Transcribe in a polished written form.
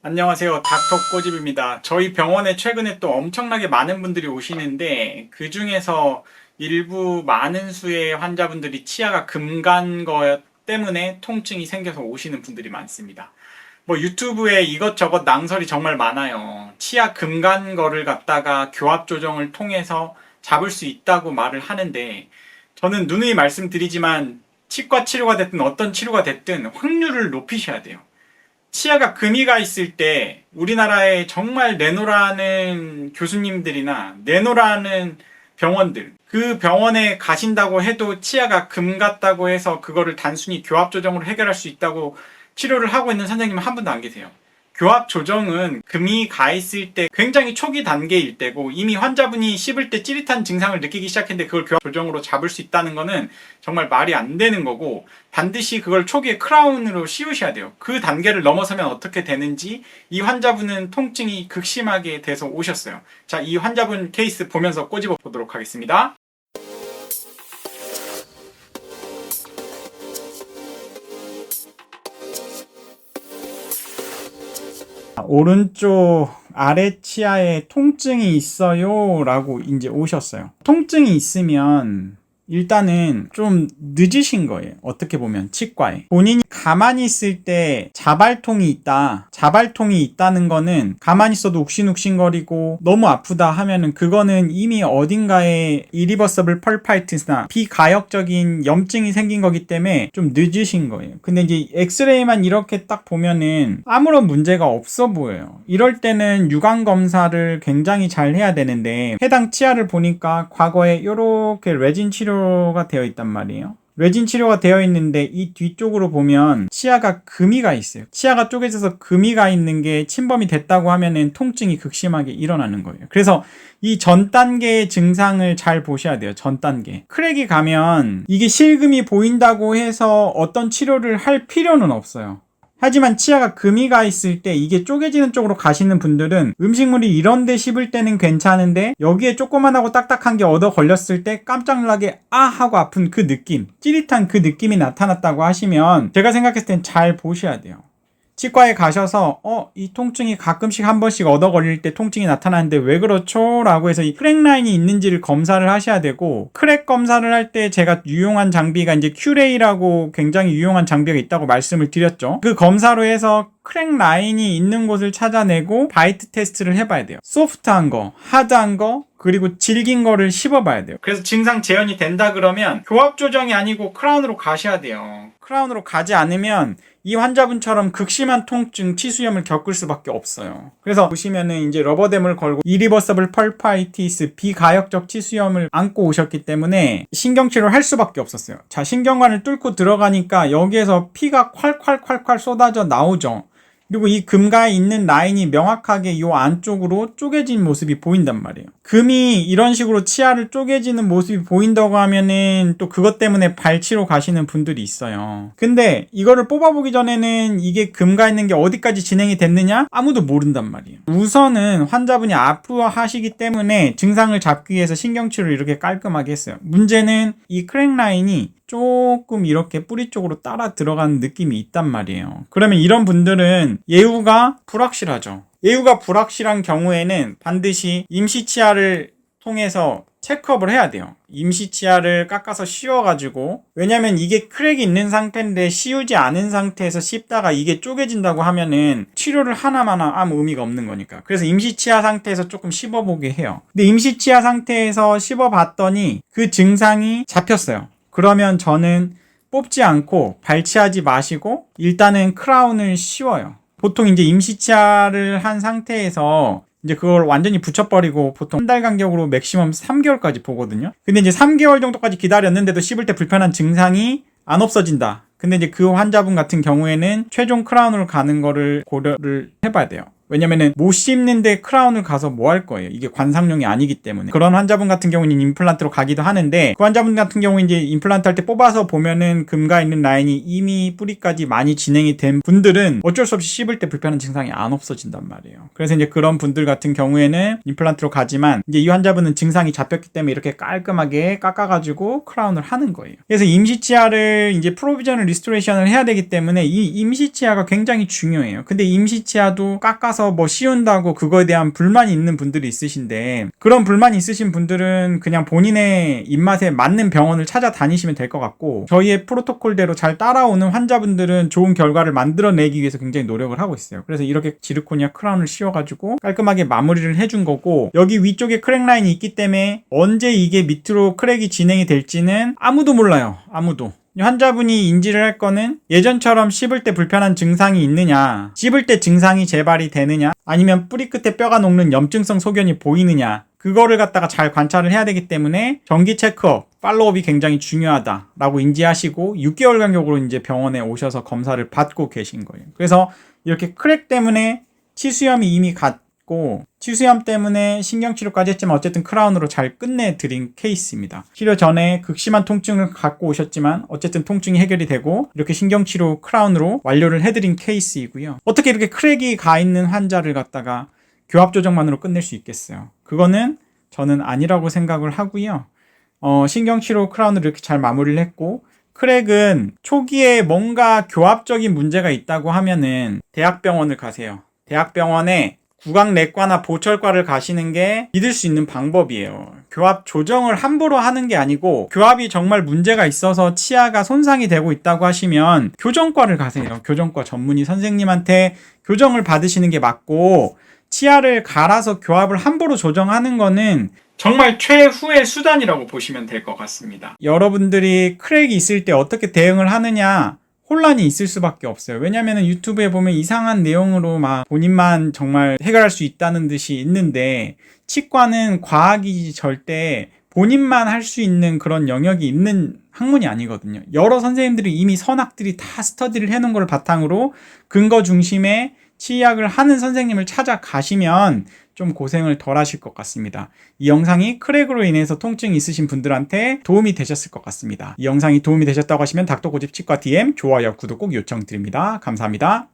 안녕하세요. 닥터 꼬집입니다. 저희 병원에 최근에 또 엄청나게 많은 분들이 오시는데 그 중에서 일부 많은 수의 환자분들이 치아가 금간 것 때문에 통증이 생겨서 오시는 분들이 많습니다. 뭐 유튜브에 이것저것 낭설이 정말 많아요. 치아 금간 거를 갖다가 교합 조정을 통해서 잡을 수 있다고 말을 하는데 저는 누누이 말씀드리지만 치과 치료가 됐든 어떤 치료가 됐든 확률을 높이셔야 돼요. 치아가 금이가 있을 때 우리나라에 정말 내노라는 교수님들이나 내노라는 병원들, 그 병원에 가신다고 해도 치아가 금 같다고 해서 그거를 단순히 교합 조정으로 해결할 수 있다고 치료를 하고 있는 선생님은 한 분도 안 계세요. 교합 조정은 금이 가 있을 때 굉장히 초기 단계일 때고 이미 환자분이 씹을 때 찌릿한 증상을 느끼기 시작했는데 그걸 교합 조정으로 잡을 수 있다는 거는 정말 말이 안 되는 거고 반드시 그걸 초기에 크라운으로 씌우셔야 돼요. 그 단계를 넘어서면 어떻게 되는지 이 환자분은 통증이 극심하게 돼서 오셨어요. 자, 이 환자분 케이스 보면서 꼬집어 보도록 하겠습니다. 오른쪽 아래 치아에 통증이 있어요 라고 이제 오셨어요. 통증이 있으면 일단은 좀 늦으신 거예요. 어떻게 보면 치과에 본인이 가만히 있을 때 자발통이 있다는 거는 가만히 있어도 욱신욱신거리고 너무 아프다 하면은 그거는 이미 어딘가에 irreversible pulpitis나 비가역적인 염증이 생긴 거기 때문에 좀 늦으신 거예요. 근데 이제 엑스레이만 이렇게 딱 보면은 아무런 문제가 없어 보여요. 이럴 때는 유관 검사를 굉장히 잘 해야 되는데 해당 치아를 보니까 과거에 이렇게 레진 치료가 되어 있단 말이에요. 레진 치료가 되어 있는데 이 뒤쪽으로 보면 치아가 금이가 있어요. 치아가 쪼개져서 금이가 있는 게 침범이 됐다고 하면은 통증이 극심하게 일어나는 거예요. 그래서 이 전 단계의 증상을 잘 보셔야 돼요. 전 단계. 크랙이 가면 이게 실금이 보인다고 해서 어떤 치료를 할 필요는 없어요. 하지만 치아가 금이 가 있을 때 이게 쪼개지는 쪽으로 가시는 분들은 음식물이 이런 데 씹을 때는 괜찮은데 여기에 조그만하고 딱딱한 게 얻어 걸렸을 때 깜짝 놀라게 아 하고 아픈 그 느낌, 찌릿한 그 느낌이 나타났다고 하시면 제가 생각했을 땐 잘 보셔야 돼요. 치과에 가셔서 이 통증이 가끔씩 한 번씩 얻어 걸릴 때 통증이 나타나는데 왜 그렇죠? 라고 해서 이 크랙 라인이 있는지를 검사를 하셔야 되고 크랙 검사를 할 때 제가 유용한 장비가 이제 큐레이라고 굉장히 유용한 장비가 있다고 말씀을 드렸죠. 그 검사로 해서 크랙 라인이 있는 곳을 찾아내고 바이트 테스트를 해봐야 돼요. 소프트한 거, 하드한 거, 그리고 질긴 거를 씹어봐야 돼요. 그래서 증상 재현이 된다 그러면 교합 조정이 아니고 크라운으로 가셔야 돼요. 크라운으로 가지 않으면 이 환자분처럼 극심한 통증, 치수염을 겪을 수밖에 없어요. 그래서 보시면은 이제 러버댐을 걸고 irreversible pulpitis, 비가역적 치수염을 안고 오셨기 때문에 신경치료를 할 수밖에 없었어요. 자, 신경관을 뚫고 들어가니까 여기에서 피가 콸콸콸콸 쏟아져 나오죠. 그리고 이 금가에 있는 라인이 명확하게 이 안쪽으로 쪼개진 모습이 보인단 말이에요. 금이 이런 식으로 치아를 쪼개지는 모습이 보인다고 하면은 또 그것 때문에 발치로 가시는 분들이 있어요. 근데 이거를 뽑아보기 전에는 이게 금가 있는 게 어디까지 진행이 됐느냐? 아무도 모른단 말이에요. 우선은 환자분이 아프하시기 때문에 증상을 잡기 위해서 신경치료를 이렇게 깔끔하게 했어요. 문제는 이 크랙 라인이 조금 이렇게 뿌리 쪽으로 따라 들어가는 느낌이 있단 말이에요. 그러면 이런 분들은 예후가 불확실하죠. 예후가 불확실한 경우에는 반드시 임시치아를 통해서 체크업을 해야 돼요. 임시치아를 깎아서 씌워가지고, 왜냐면 이게 크랙이 있는 상태인데 씌우지 않은 상태에서 씹다가 이게 쪼개진다고 하면은 치료를 하나마나 아무 의미가 없는 거니까. 그래서 임시치아 상태에서 조금 씹어보게 해요. 근데 임시치아 상태에서 씹어봤더니 그 증상이 잡혔어요. 그러면 저는 뽑지 않고 발치하지 마시고 일단은 크라운을 씌워요. 보통 이제 임시치아를 한 상태에서 이제 그걸 완전히 붙여버리고 보통 한 달 간격으로 맥시멈 3개월까지 보거든요. 근데 이제 3개월 정도까지 기다렸는데도 씹을 때 불편한 증상이 안 없어진다. 근데 이제 그 환자분 같은 경우에는 최종 크라운으로 가는 거를 고려를 해봐야 돼요. 왜냐면은 못 씹는데 크라운을 가서 뭐 할 거예요. 이게 관상용이 아니기 때문에. 그런 환자분 같은 경우는 임플란트로 가기도 하는데, 그 환자분 같은 경우는 이제 임플란트 할 때 뽑아서 보면은 금가 있는 라인이 이미 뿌리까지 많이 진행이 된 분들은 어쩔 수 없이 씹을 때 불편한 증상이 안 없어진단 말이에요. 그래서 이제 그런 분들 같은 경우에는 임플란트로 가지만, 이제 이 환자분은 증상이 잡혔기 때문에 이렇게 깔끔하게 깎아가지고 크라운을 하는 거예요. 그래서 임시치아를 이제 프로비저널 리스토레이션을 해야 되기 때문에 이 임시치아가 굉장히 중요해요. 근데 임시치아도 깎아서 뭐 씌운다고 그거에 대한 불만이 있는 분들이 있으신데, 그런 불만이 있으신 분들은 그냥 본인의 입맛에 맞는 병원을 찾아다니시면 될 것 같고, 저희의 프로토콜대로 잘 따라오는 환자분들은 좋은 결과를 만들어내기 위해서 굉장히 노력을 하고 있어요. 그래서 이렇게 지르코니아 크라운을 씌워가지고 깔끔하게 마무리를 해준 거고, 여기 위쪽에 크랙 라인이 있기 때문에 언제 이게 밑으로 크랙이 진행이 될지는 아무도 몰라요. 아무도. 환자분이 인지를 할 거는 예전처럼 씹을 때 불편한 증상이 있느냐, 씹을 때 증상이 재발이 되느냐, 아니면 뿌리 끝에 뼈가 녹는 염증성 소견이 보이느냐, 그거를 갖다가 잘 관찰을 해야 되기 때문에 정기 체크업, 팔로우업이 굉장히 중요하다라고 인지하시고 6개월 간격으로 이제 병원에 오셔서 검사를 받고 계신 거예요. 그래서 이렇게 크랙 때문에 치수염이 이미 갔고, 치수염 때문에 신경치료까지 했지만 어쨌든 크라운으로 잘 끝내드린 케이스입니다. 치료 전에 극심한 통증을 갖고 오셨지만 어쨌든 통증이 해결이 되고 이렇게 신경치료 크라운으로 완료를 해드린 케이스이고요. 어떻게 이렇게 크랙이 가 있는 환자를 갖다가 교합 조정만으로 끝낼 수 있겠어요? 그거는 저는 아니라고 생각을 하고요. 신경치료 크라운을 이렇게 잘 마무리를 했고, 크랙은 초기에 뭔가 교합적인 문제가 있다고 하면은 대학병원을 가세요. 대학병원에 구강내과나 보철과를 가시는 게 믿을 수 있는 방법이에요. 교합 조정을 함부로 하는 게 아니고, 교합이 정말 문제가 있어서 치아가 손상이 되고 있다고 하시면 교정과를 가세요. 교정과 전문의 선생님한테 교정을 받으시는 게 맞고, 치아를 갈아서 교합을 함부로 조정하는 거는 정말 최후의 수단이라고 보시면 될 것 같습니다. 여러분들이 크랙이 있을 때 어떻게 대응을 하느냐, 혼란이 있을 수밖에 없어요. 왜냐면은 유튜브에 보면 이상한 내용으로 막 본인만 정말 해결할 수 있다는 듯이 있는데, 치과는 과학이 절대 본인만 할 수 있는 그런 영역이 있는 학문이 아니거든요. 여러 선생님들이 이미 선학들이 다 스터디를 해놓은 걸 바탕으로 근거 중심의 치의학을 하는 선생님을 찾아가시면 좀 고생을 덜 하실 것 같습니다. 이 영상이 크랙으로 인해서 통증이 있으신 분들한테 도움이 되셨을 것 같습니다. 이 영상이 도움이 되셨다고 하시면 닥터고집 치과 DM, 좋아요, 구독 꼭 요청드립니다. 감사합니다.